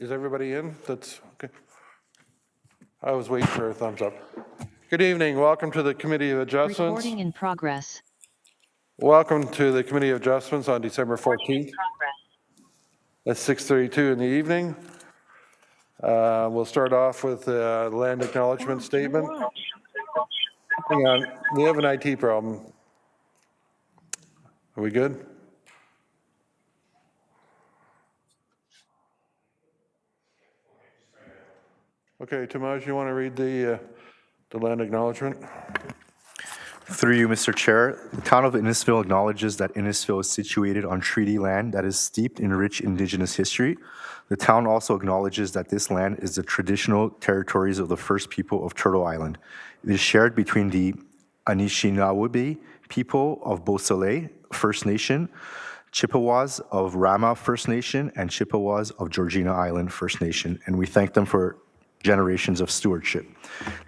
is everybody in? That's okay. I was waiting for a thumbs up. Good evening. Welcome to the Committee of Adjustments. Recording in progress. Welcome to the Committee of Adjustments on December 14th. At 6:32 in the evening. We'll start off with the land acknowledgement statement. Hang on, we have an IT problem. Are we good? Okay, Tomas, you want to read the land acknowledgement? Through you, Mr. Chair, the town of Innisfil acknowledges that Innisfil is situated on treaty land that is steeped in rich Indigenous history. The town also acknowledges that this land is the traditional territories of the first people of Turtle Island. It is shared between the Anishinaabe people of Beausoleil First Nation, Chippewas of Rama First Nation, and Chippewas of Georgina Island First Nation, and we thank them for generations of stewardship.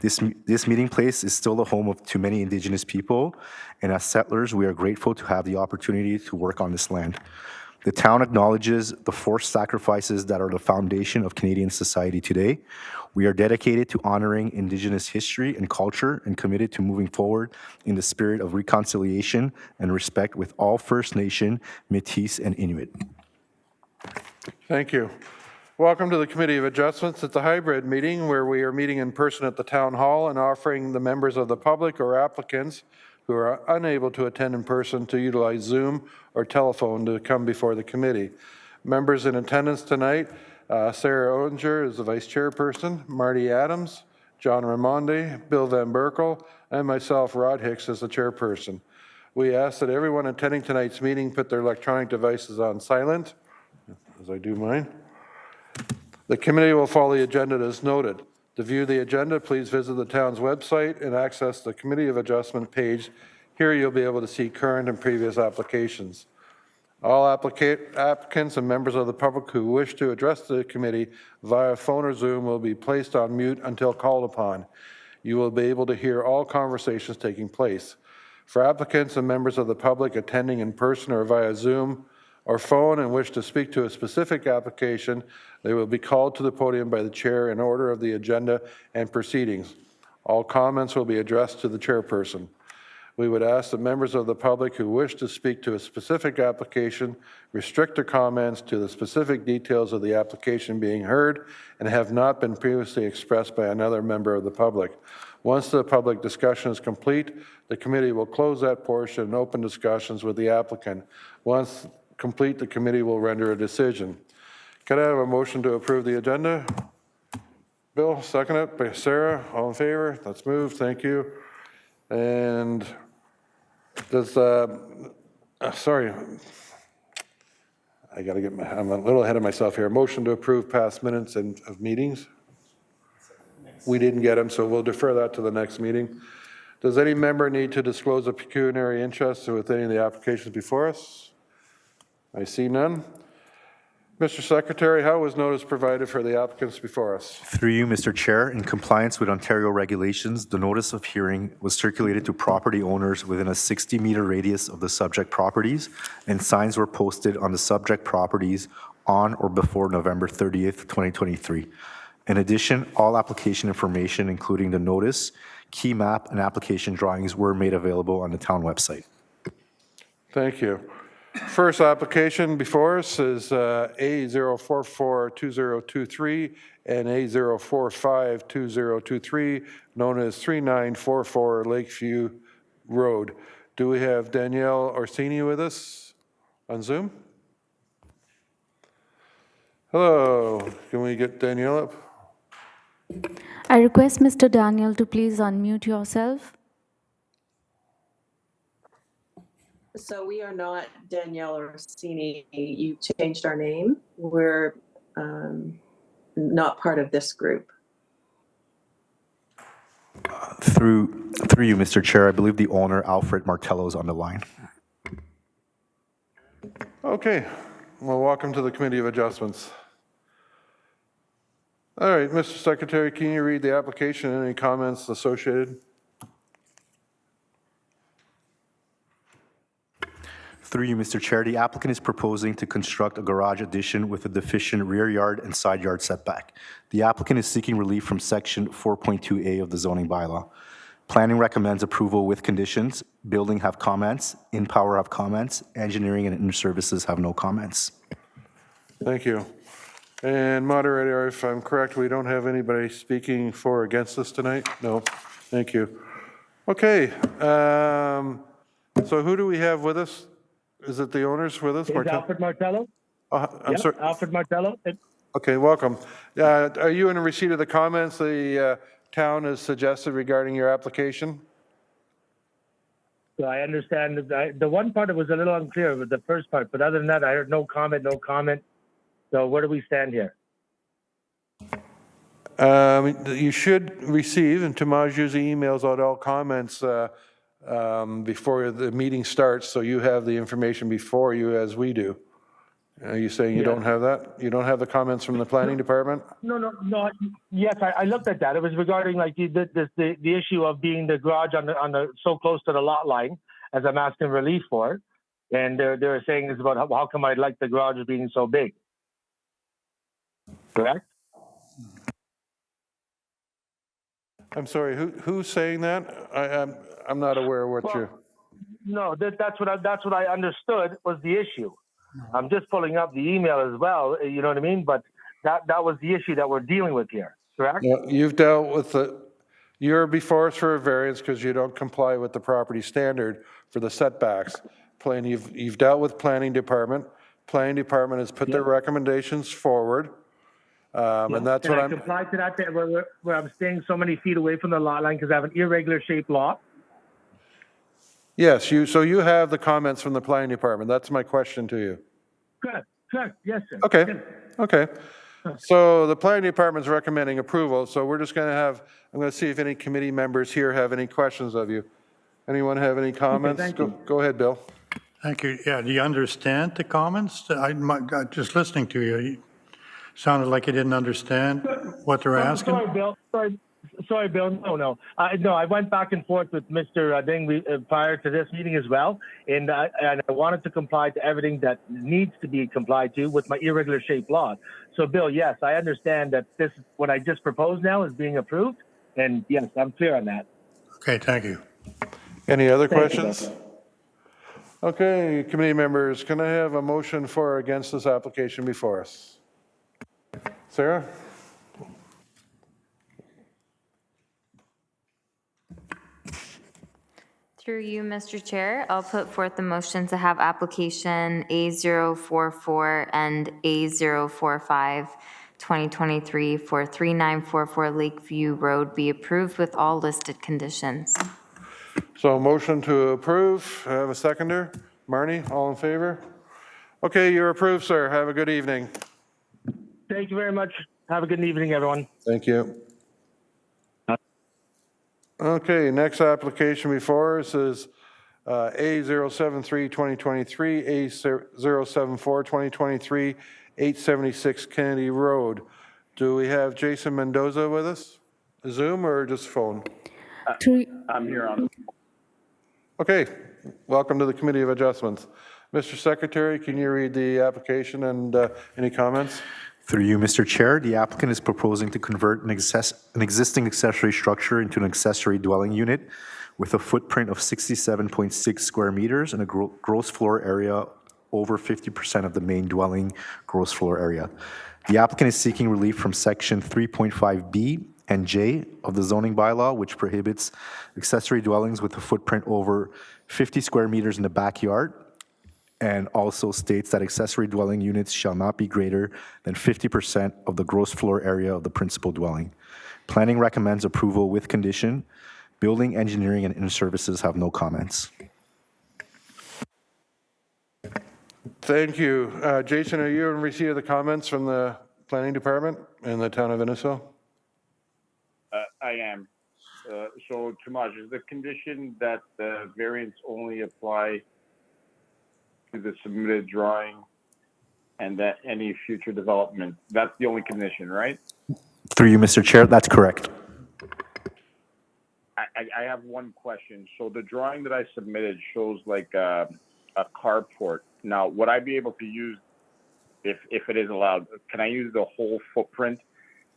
This meeting place is still the home to many Indigenous people, and as settlers, we are grateful to have the opportunity to work on this land. The town acknowledges the forced sacrifices that are the foundation of Canadian society today. We are dedicated to honoring Indigenous history and culture and committed to moving forward in the spirit of reconciliation and respect with all First Nation, Métis, and Inuit. Thank you. Welcome to the Committee of Adjustments. It's a hybrid meeting where we are meeting in person at the Town Hall and offering the members of the public or applicants who are unable to attend in person to utilize Zoom or telephone to come before the committee. Members in attendance tonight, Sarah Odinger is the Vice Chairperson, Marty Adams, John Raimondi, Bill Van Berkel, and myself, Rod Hicks, as the Chairperson. We ask that everyone attending tonight's meeting put their electronic devices on silent, as I do mine. The committee will follow the agenda as noted. To view the agenda, please visit the town's website and access the Committee of Adjustment page. Here you'll be able to see current and previous applications. All applicants and members of the public who wish to address the committee via phone or Zoom will be placed on mute until called upon. You will be able to hear all conversations taking place. For applicants and members of the public attending in person or via Zoom or phone and wish to speak to a specific application, they will be called to the podium by the chair in order of the agenda and proceedings. All comments will be addressed to the chairperson. We would ask that members of the public who wish to speak to a specific application restrict their comments to the specific details of the application being heard and have not been previously expressed by another member of the public. Once the public discussion is complete, the committee will close that portion and open discussions with the applicant. Once complete, the committee will render a decision. Can I have a motion to approve the agenda? Bill, second it by Sarah. All in favor? That's moved. Thank you. And does, sorry, I got to get I'm a little ahead of myself here. Motion to approve past minutes of meetings. We didn't get them, so we'll defer that to the next meeting. Does any member need to disclose a pecuniary interest with any of the applications before us? I see none. Mr. Secretary, how was notice provided for the applicants before us? Through you, Mr. Chair, in compliance with Ontario regulations, the notice of hearing was circulated to property owners within a 60-meter radius of the subject properties, and signs were posted on the subject properties on or before November 30th, 2023. In addition, all application information, including the notice, key map, and application drawings were made available on the town website. Thank you. First application before us is A0442023 and A0452023, known as 3944 Lakeview Road. Do we have Danielle Orsini with us on Zoom? Hello, can we get Danielle up? I request Mr. Daniel to please unmute yourself. So we are not Danielle Orsini. You changed our name. We're not part of this group. Through you, Mr. Chair, I believe the owner, Alfred Martello, is on the line. Okay, well, welcome to the Committee of Adjustments. All right, Mr. Secretary, can you read the application and any comments associated? Through you, Mr. Chair, the applicant is proposing to construct a garage addition with a deficient rear yard and side yard setback. The applicant is seeking relief from Section 4.2A of the zoning bylaw. Planning recommends approval with conditions. Building have comments. InPower have comments. Engineering and Inter-Services have no comments. Thank you. And moderator, if I'm correct, we don't have anybody speaking for or against this tonight? No, thank you. Okay, so who do we have with us? Is it the owners with us? Is Alfred Martello? I'm Yep, sorry. Alfred Martello. Okay, welcome. Are you in receipt of the comments the town has suggested regarding your application? So I understand that the one part that was a little unclear with the first part, but other than that, I heard no comment, no comment. So where do we stand here? You should receive, and Tomas usually emails out all comments before the meeting starts, so you have the information before you as we do. Are you saying you don't have that? You don't have the comments from the planning department? No. Yes, I looked at that. It was regarding like the issue of being the garage on the so close to the lot line, as I'm asking relief for, and they're saying it's about how come I like the garage being so big. Correct? I'm sorry, who's saying that? I'm not aware of what you're... No, that's what I understood was the issue. I'm just pulling up the email as well. You know what I mean? But that was the issue that we're dealing with here. Correct? Yeah, you've dealt with you're before us for a variance because you don't comply with the property standard for the setbacks. You've dealt with planning department. Planning department has put their recommendations forward. And that's what I complied to that bit where I'm staying so many feet away from the lot line because I have an irregular shaped lot. Yes, so you have the comments from the planning department. That's my question to you. Good. Yes, sir. Okay. So the planning department's recommending approval, so we're just going to I'm going to see if any committee members here have any questions of you. Anyone have any comments? thank you. Go ahead, Bill. Thank you. Yeah, do you understand the comments? Just listening to you, you sounded like you didn't understand what they're asking. Sorry, Bill. No. No, I went back and forth with Mr. Ding prior to this meeting as well, and I wanted to comply to everything that needs to be complied to with my irregular shaped lot. So, Bill, yes, I understand that this what I just proposed now is being approved, and yes, I'm clear on that. Okay, thank you. Any other Thank you, questions? Okay, committee members, can I have a motion for or against this application before us? Sarah? Through you, Mr. Chair, I'll put forth the motion to have application A044 and A045 2023 for 3944 Lakeview Road be approved with all listed conditions. So motion to approve. I have a seconder. Marnie, all in favor? Okay, you're approved, sir. Have a good evening. Thank you very much. Have a good evening, everyone. Thank you. Okay, next application before us is A073 2023, A074 2023, 876 Kennedy Road. Do we have Jason Mendoza with us? Zoom or just phone? I'm here on. Okay, welcome to the Committee of Adjustments. Mr. Secretary, can you read the application and any comments? Through you, Mr. Chair, the applicant is proposing to convert an existing accessory structure into an accessory dwelling unit with a footprint of 67.6 square meters and a gross floor area over 50% of the main dwelling gross floor area. The applicant is seeking relief from Section 3.5B and J of the zoning bylaw, which prohibits accessory dwellings with a footprint over 50 square meters in the backyard, and also states that accessory dwelling units shall not be greater than 50% of the gross floor area of the principal dwelling. Planning recommends approval with condition. Building, engineering, and Inter-Services have no comments. Thank you. Jason, are you in receipt of the comments from the planning department in the town of Innisfil? I am. So, Tomas, is the condition that the variance only apply to the submitted drawing and that any future development, that's the only condition, right? Through you, Mr. Chair, that's correct. I have one question. So the drawing that I submitted shows like a a carport. Now, would I be able to use, if it is allowed, can I use the whole footprint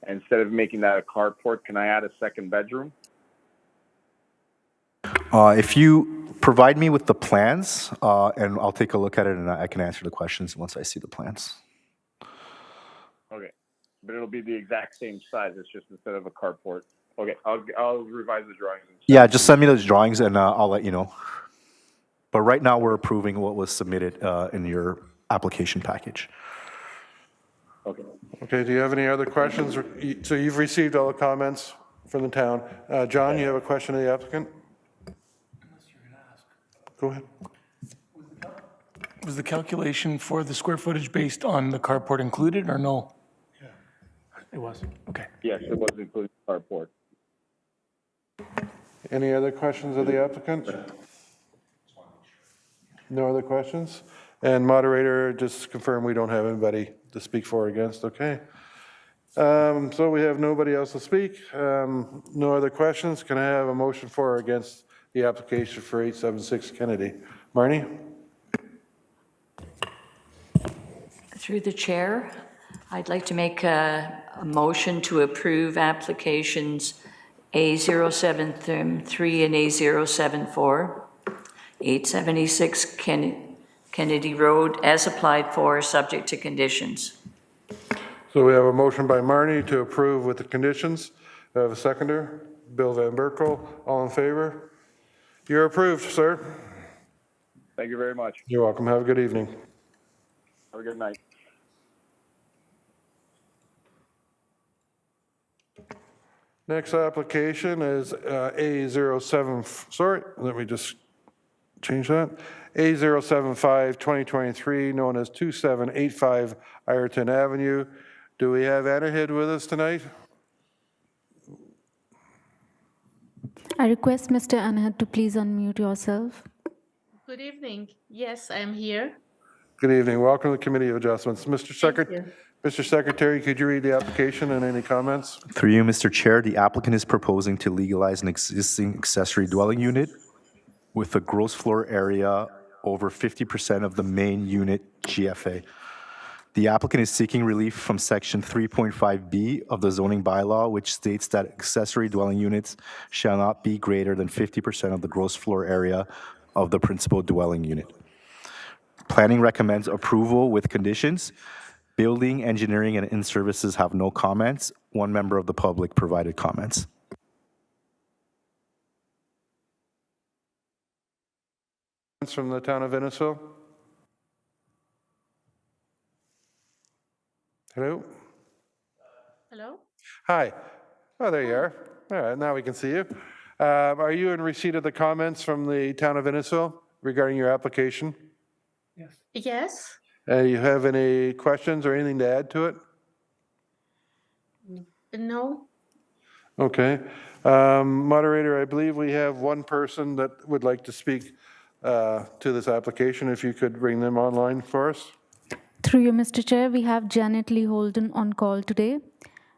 instead of making that a carport? Can I add a second bedroom? If you provide me with the plans, and I'll take a look at it, and I can answer the questions once I see the plans. Okay, but it'll be the exact same size. It's just instead of a carport. Okay, I'll revise the drawings. And Yeah, just send me those drawings, and I'll let you know. But right now, we're approving what was submitted in your application package. Okay. Okay, do you have any other questions? So you've received all the comments from the town. John, you have a question of the applicant? Go ahead. Was the calculation for the square footage based on the carport included or no? Yeah. It was, okay. Yes, it was including carport. Any other questions of the applicant? No other questions? And moderator, just confirm we don't have anybody to speak for or against, okay? So we have nobody else to speak. No other questions. Can I have a motion for or against the application for 876 Kennedy? Marnie? Through the chair, I'd like to make a motion to approve applications A073 and A074, 876 Kennedy Road, as applied for, subject to conditions. So we have a motion by Marnie to approve with the conditions. I have a seconder, Bill Van Berkel. All in favor? You're approved, sir. Thank you very much. You're welcome. Have a good evening. Have a good night. Next application is A07, sorry, let me just change that. A075 2023, known as 2785 Ireton Avenue. Do we have Anahid with us tonight? I request Mr. Anahad to please unmute yourself. Good evening. Yes, I am here. Good evening. Welcome to the Committee of Adjustments. Mr. Secretary, could you read the application and any comments? Through you, Mr. Chair, the applicant is proposing to legalize an existing accessory dwelling unit with a gross floor area over 50% of the main unit GFA. The applicant is seeking relief from Section 3.5B of the zoning bylaw, which states that accessory dwelling units shall not be greater than 50% of the gross floor area of the principal dwelling unit. Planning recommends approval with conditions. Building, engineering, and in-services have no comments. One member of the public provided comments. From the town of Innisfil? Hello? Hello? Hi. Oh, there you are. All right, now we can see you. Are you in receipt of the comments from the town of Innisfil regarding your application? Yes? You have any questions or anything to add to it? No? Okay. Moderator, I believe we have one person that would like to speak to this application. If you could bring them online for us. Through you, Mr. Chair, we have Janet Lee Holden on call today.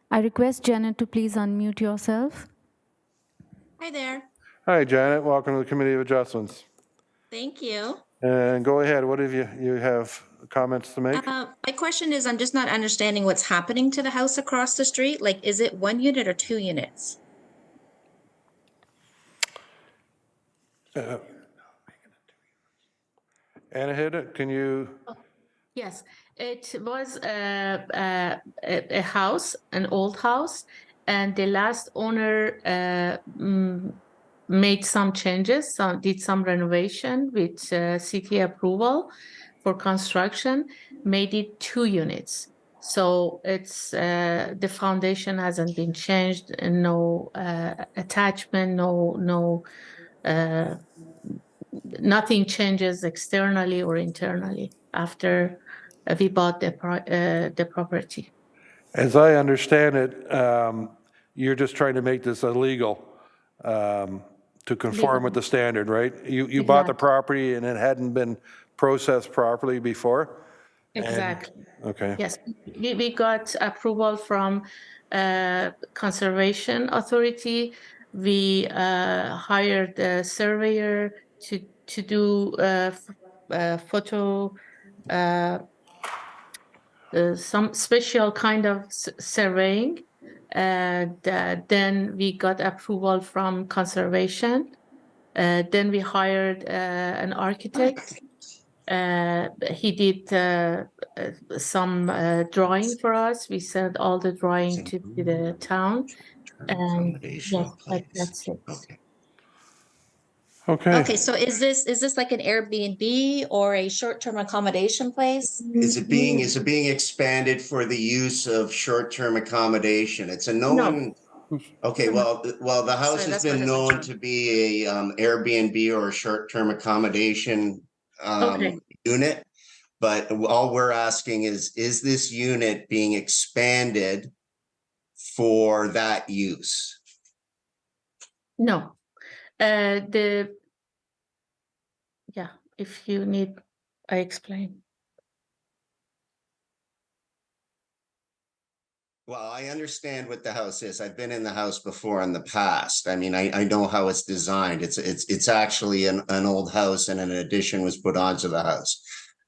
I request Janet to please unmute yourself. Hi there. Hi, Janet. Welcome to the Committee of Adjustments. Thank you. And go ahead. What have you have comments to make? My question is, I'm just not understanding what's happening to the house across the street. Like, is it 1 unit or 2 units? Anahid, can you? Yes. It was a house, an old house, and the last owner made some changes, did some renovation with city approval for construction, made it 2 units. So it's the foundation hasn't been changed, and no attachment, nothing changes externally or internally after we bought the property. As I understand it, you're just trying to make this illegal to conform with the standard, right? You bought the property and it hadn't been processed properly before? Exactly. Okay. Yes, we got approval from Conservation Authority. We hired a surveyor to do photo, some special kind of surveying. And then we got approval from conservation. Then we hired an architect. He did some drawing for us. We sent all the drawing to the town. And yes, that's it. Okay. Okay, so is this like an Airbnb or a short-term accommodation place? Is it being expanded for the use of short-term accommodation? It's a known. Okay, well, the house Sorry, has that's what been it's known term. to be a Airbnb or a short-term accommodation Okay. unit. But all we're asking is this unit being expanded for that use? No. Yeah, if you need, I explain. Well, I understand what the house is. I've been in the house before in the past. I mean, I know how it's designed. It's actually an old house and an addition was put onto the house.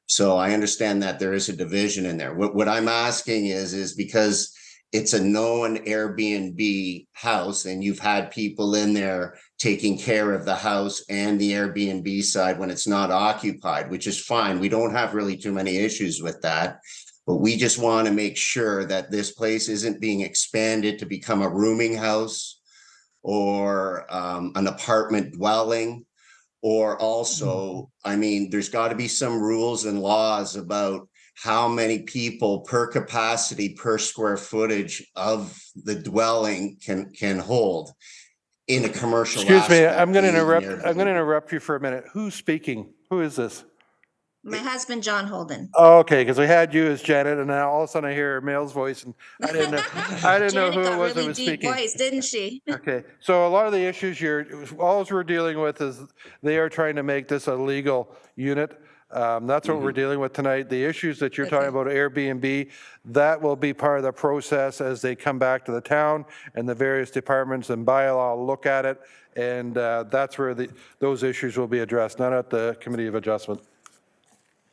So I understand that there is a division in there. What I'm asking is because it's a known Airbnb house and you've had people in there taking care of the house and the Airbnb side when it's not occupied, which is fine. We don't have really too many issues with that. But we just want to make sure that this place isn't being expanded to become a rooming house or an apartment dwelling. Or also, I mean, there's got to be some rules and laws about how many people per capacity per square footage of the dwelling can hold in a commercial. Excuse me, aspect I'm going to using interrupt. I'm going to Airbnb. interrupt you for a minute. Who's speaking? Who is this? My husband, John Holden. Oh, okay, because we had you as Janet, and now all of a sudden I hear a male's voice, and I didn't know. I didn't know Janet who it got was that really was deep speaking. voice, didn't she? Okay, so a lot of the issues all we're dealing with is they are trying to make this a legal unit. That's what we're dealing with tonight. The issues that you're talking about Airbnb, that will be part of the process as they come back to the town and the various departments and bylaw look at it, and that's where those issues will be addressed, not at the Committee of Adjustment.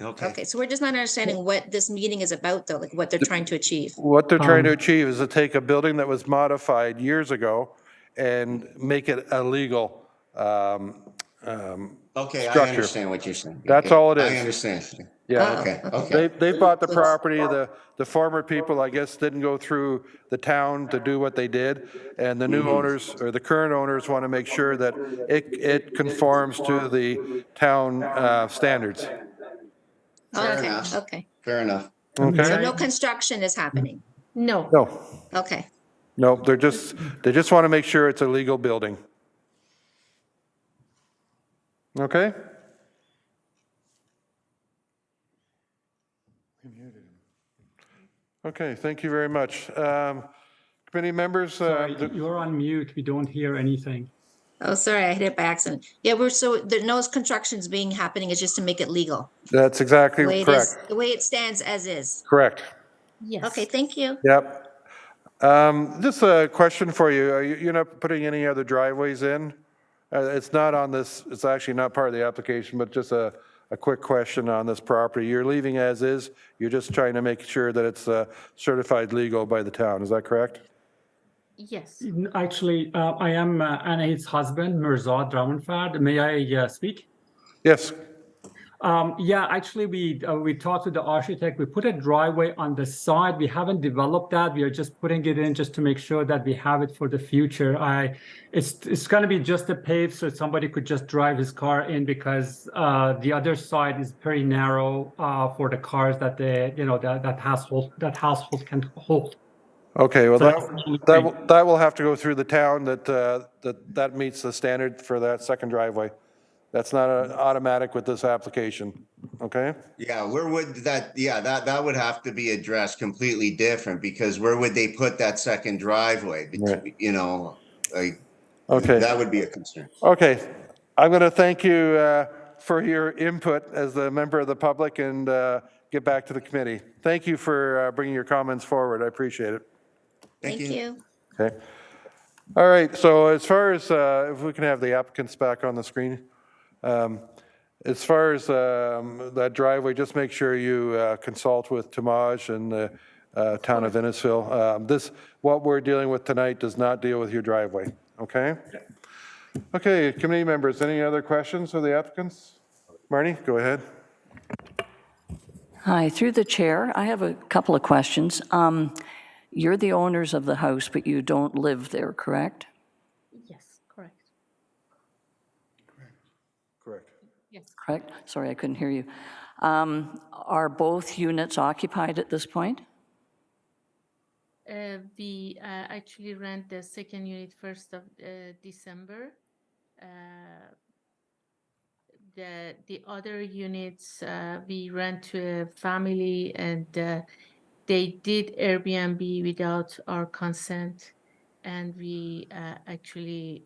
Okay, so we're just not understanding what this meeting is about, though, like what they're trying to achieve. What they're trying to achieve is to take a building that was modified years ago and make it a legal Okay, I structure. understand what you're saying. That's Okay, all it is. I understand. Yeah. Okay. They bought the property, the former people, I guess, didn't go through the town to do what they did, and the new owners, or the current owners, want to make sure that it conforms to the town standards. Fair Okay, enough. okay. Fair enough. So Okay? no construction is happening. No. No, Okay. no, they just want to make sure it's a legal building. Okay? Okay, thank you very much. Committee members? You're on mute. We don't hear anything. Oh, sorry, I hit it by accident. Yeah, there no construction's being happening. It's just to make it legal. That's exactly The way it correct. is, the way it stands as is. Correct. Yes. Okay, thank you. Yep. Just a question for you. You're not putting any other driveways in? It's not on this, it's actually not part of the application, but just a quick question on this property. You're leaving as is, you're just trying to make sure that it's certified legal by the town, is that correct? Yes. Actually, I am Anahe's husband, Mirzad Dramanfard. May I speak? Yes. Yeah, actually, we talked to the architect. We put a driveway on the side. We haven't developed that. We are just putting it in just to make sure that we have it for the future. It's going to be just a pave, so somebody could just drive his car in, because the other side is very narrow for the cars that that household can hold. Okay, well, So that will have to go through the town, that meets the standard for that second driveway. That's not automatic with this application, okay? Yeah, where would that, that would have to be addressed completely different, because where would they put that second driveway? Right. You know, like, Okay. that would be a concern. Okay, I'm going to thank you for your input as a member of the public, and get back to the committee. Thank you for bringing your comments forward, I appreciate it. Thank you. Okay. All right, so as far as, if we can have the applicants back on the screen. As far as that driveway, just make sure you consult with Tamaj and the town of Innisfil. What we're dealing with tonight does not deal with your driveway, okay? Okay, committee members, any other questions of the applicants? Marnie, go ahead. Hi, through the chair, I have a couple of questions. You're the owners of the house, but you don't live there, correct? Yes, correct. Correct. Yes. Correct? Sorry, I couldn't hear you. Are both units occupied at this point? We actually rent the second unit 1st of December. The other units we rent to a family, and they did Airbnb without our consent, and we actually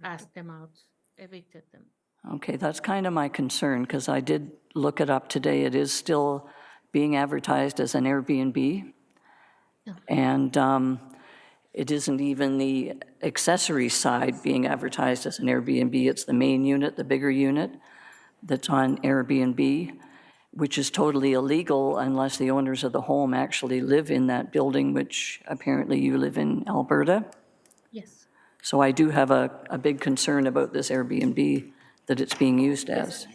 asked them out, evicted them. Okay, that's kind of my concern, because I did look it up today. It is still being advertised as an Airbnb. And it isn't even the accessory side being advertised as an Airbnb. It's the main unit, the bigger unit, that's on Airbnb, which is totally illegal unless the owners of the home actually live in that building, which apparently you live in Alberta. Yes. So I do have a big concern about this Airbnb that it's being used as.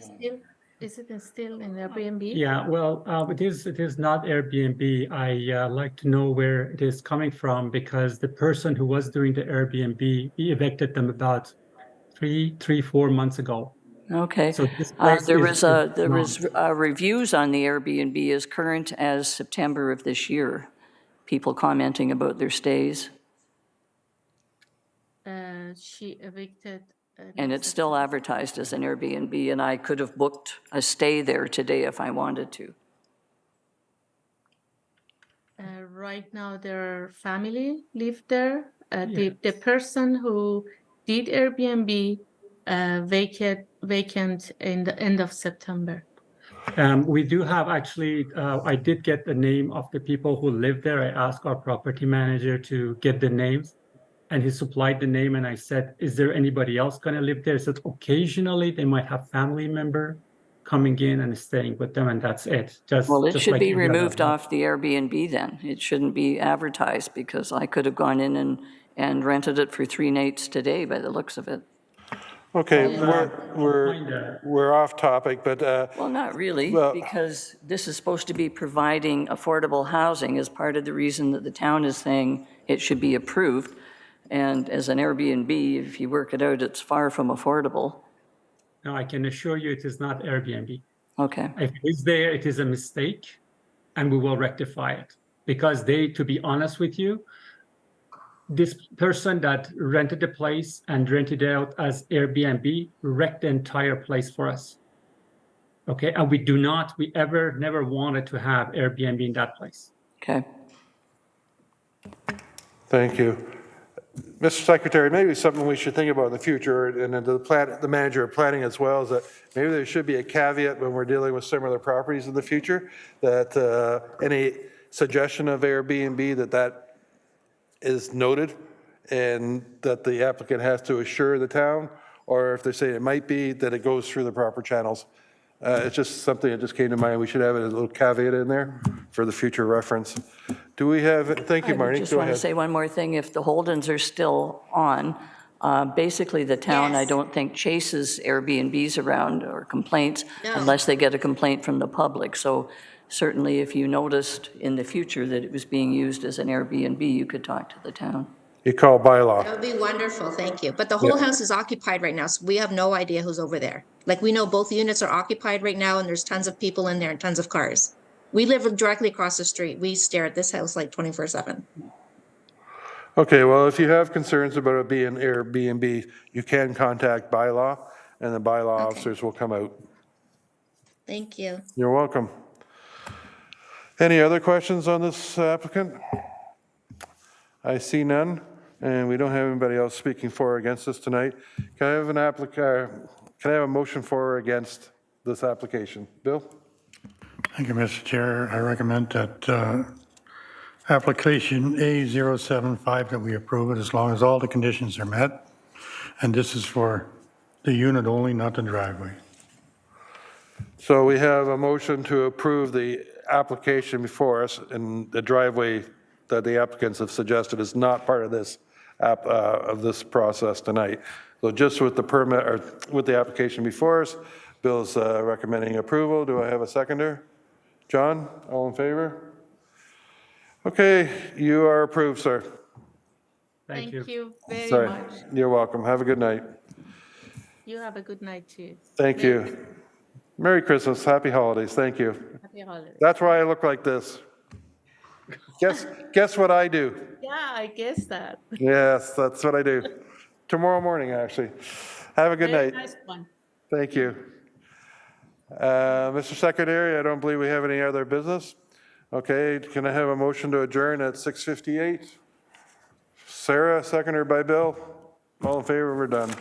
Is it still in Airbnb? Yeah, well, it is not Airbnb. I like to know where it is coming from, because the person who was doing the Airbnb, we evicted them about 4 months ago. Okay. So this place There is was reviews on the Airbnb as current as September of this year, people commenting about their stays. She evicted. And it's still advertised as an Airbnb, and I could have booked a stay there today if I wanted to. Right now, their family live there. The person who did Airbnb vacant in the end of September. We do have actually, I did get the name of the people who live there. I asked our property manager to get the names, and he supplied the name, and I said, is there anybody else going to live there? He said, occasionally they might have family member coming in and staying with them, and that's it. Well, it just should like be every other removed house. off the Airbnb then. It shouldn't be advertised, because I could have gone in and rented it for 3 nights today by the looks of it. Okay, we're off topic, but Well, not really, Well- because this is supposed to be providing affordable housing as part of the reason that the town is saying it should be approved. And as an Airbnb, if you work it out, it's far from affordable. No, I can assure you it is not Airbnb. Okay. If it is there, it is a mistake, and we will rectify it. Because to be honest with you, this person that rented the place and rented it out as Airbnb wrecked the entire place for us. Okay, and we never wanted to have Airbnb in that place. Okay. thank you. Mr. Secretary, maybe something we should think about in the future, and the manager of planning as well, is that maybe there should be a caveat when we're dealing with similar properties in the future, that any suggestion of Airbnb, that is noted, and that the applicant has to assure the town, or if they say it might be, that it goes through the proper channels. It's just something that just came to mind. We should have a little caveat in there for the future reference. Do we have, thank you, Marnie. I just Go want to ahead. say one more thing. If the Holdens are still on, basically the town, I don't think, chases Airbnbs around or complaints unless they get a complaint from the public. So certainly if you noticed in the future that it was being used as an Airbnb, you could talk to the town. You call bylaw. That would be wonderful, thank you. But the whole house is occupied right now, so we have no idea who's over there. Like, we know both units are occupied right now, and there's tons of people in there and tons of cars. We live directly across the street. We stare at this house like 24/7. Okay, well, if you have concerns about it being Airbnb, you can contact bylaw, and the bylaw officers will come out. Thank you. You're welcome. Any other questions on this applicant? I see none, and we don't have anybody else speaking for or against this tonight. Can I have can I have a motion for or against this application? Bill? Thank you, Mr. Chair. I recommend that application A075, that we approve it as long as all the conditions are met. And this is for the unit only, not the driveway. So we have a motion to approve the application before us, and the driveway that the applicants have suggested is not part of this process tonight. So just with the permit, or with the application before us, Bill's recommending approval. Do I have a seconder? John, all in favor? Okay, you are approved, sir. Thank you very Sorry. much. You're welcome. Have a good night. You have a good night too. Thank you. Merry Christmas, happy holidays, thank you. Happy holidays. That's why I look like this. Guess what I do? Yeah, I guess that. Yes, that's what I do. Tomorrow morning, actually. Have a good Very night. nice one. Thank you. Mr. Secretary, I don't believe we have any other business. Okay, can I have a motion to adjourn at 6:58? Sarah, seconded by Bill. All in favor, we're done.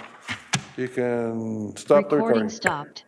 You can stop the recording. Recording stopped.